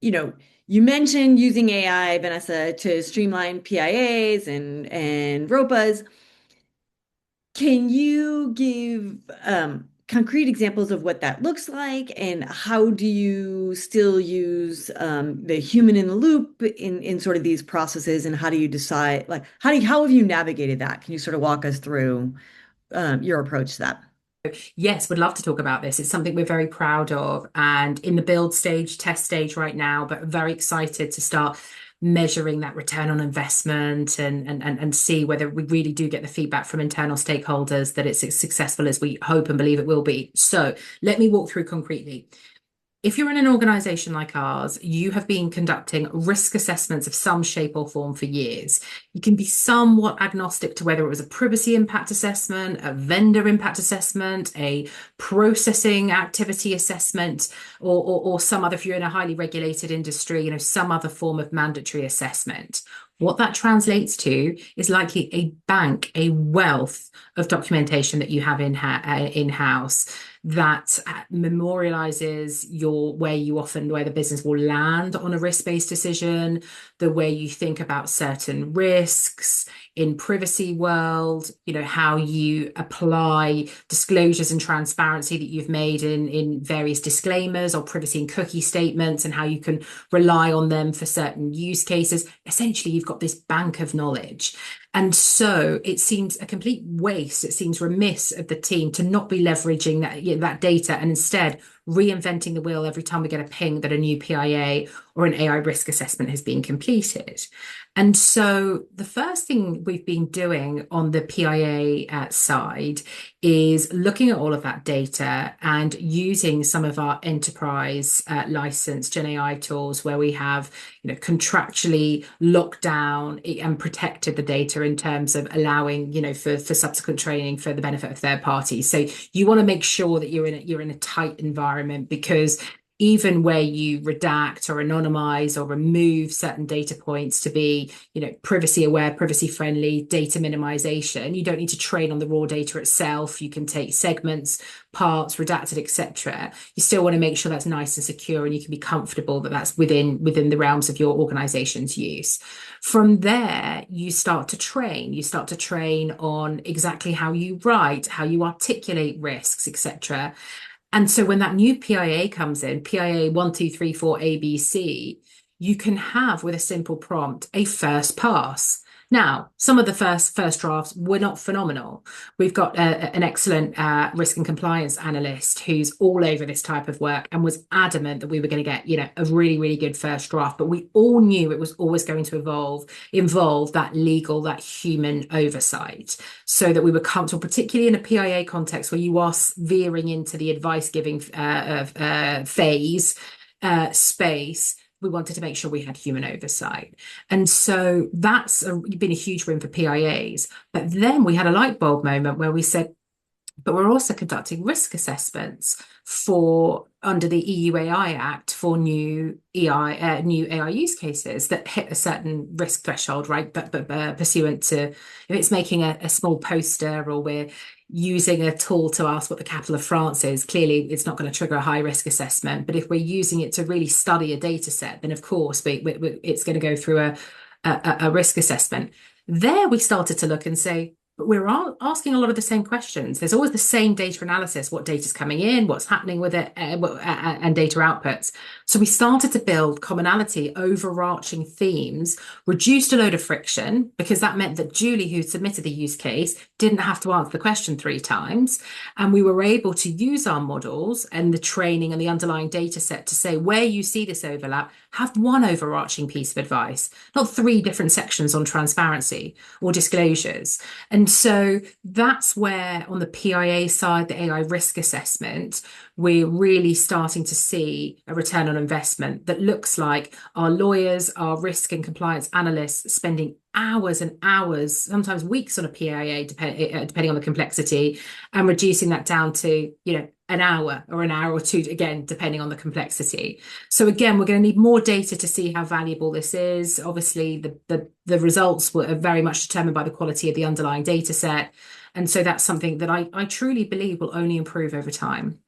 you know, you mentioned using AI, Vanessa, to streamline PIAs and ROPAs. Can you give concrete examples of what that looks like, and how do you still use the human in the loop in sort of these processes, and how do you decide, like, how have you navigated that? Can you sort of walk us through your approach to that? Yes, would love to talk about this. It's something we're very proud of and in the build stage, test stage right now, but very excited to start measuring that return on investment and see whether we really do get the feedback from internal stakeholders that it's as successful as we hope and believe it will be. So let me walk through concretely. If you're in an organization like ours, you have been conducting risk assessments of some shape or form for years. You can be somewhat agnostic to whether it was a privacy impact assessment, a vendor impact assessment, a processing activity assessment, or some other, if you're in a highly regulated industry, some other form of mandatory assessment. What that translates to is likely a bank, a wealth of documentation that you have in-house that memorializes where the business will land on a risk-based decision, the way you think about certain risks in privacy world, how you apply disclosures and transparency that you've made in various disclaimers or privacy and cookie statements, and how you can rely on them for certain use cases. Essentially, you've got this bank of knowledge. And so it seems a complete waste. It seems remiss of the team to not be leveraging that data and instead reinventing the wheel every time we get a ping that a new PIA or an AI risk assessment has been completed. And so the first thing we've been doing on the PIA side is looking at all of that data and using some of our enterprise licensed GenAI tools where we have, contractually locked down and protected the data in terms of allowing, for subsequent training for the benefit of third parties. So you want to make sure that you're in a tight environment, because even where you redact or anonymize or remove certain data points to be, privacy aware, privacy friendly, data minimization, you don't need to train on the raw data itself. You can take segments, parts, redacted, etc. You still want to make sure that's nice and secure, and you can be comfortable that that's within the realms of your organization's use. From there, you start to train. You start to train on exactly how you write, how you articulate risks, etc. And so when that new PIA comes in, PIA 1234 ABC, you can have, with a simple prompt, a first pass. Now, some of the first drafts were not phenomenal. We've got an excellent risk and compliance analyst who's all over this type of work and was adamant that we were going to get, a really, really good first draft. But we all knew it was always going to involve that legal, that human oversight, so that we were comfortable, particularly in a PIA context where you are veering into the advice giving phase space. We wanted to make sure we had human oversight. And so that's been a huge win for PIAs. But then we had a light bulb moment where we said, but we're also conducting risk assessments for under the EU AI Act for new AI use cases that hit a certain risk threshold, right? But pursuant to, if it's making a small poster, or we're using a tool to ask what the capital of France is, clearly it's not going to trigger a high risk assessment. But if we're using it to really study a data set, then of course it's going to go through a risk assessment. There we started to look and say, but we're all asking a lot of the same questions. There's always the same data analysis: what data's coming in, what's happening with it, and data outputs. So we started to build commonality, overarching themes, reduced a load of friction, because that meant that Julie, who submitted the use case, didn't have to answer the question 3 times. And we were able to use our models and the training and the underlying data set to say, where you see this overlap, have one overarching piece of advice, not 3 different sections on transparency or disclosures. And so that's where, on the PIA side, the AI risk assessment, we're really starting to see a return on investment that looks like our lawyers, our risk and compliance analysts spending hours and hours, sometimes weeks on a PIA, depending on the complexity, and reducing that down to, an hour or an hour or 2, again, depending on the complexity. So again, we're going to need more data to see how valuable this is. Obviously, the results were very much determined by the quality of the underlying data set. And so that's something that I truly believe will only improve over time.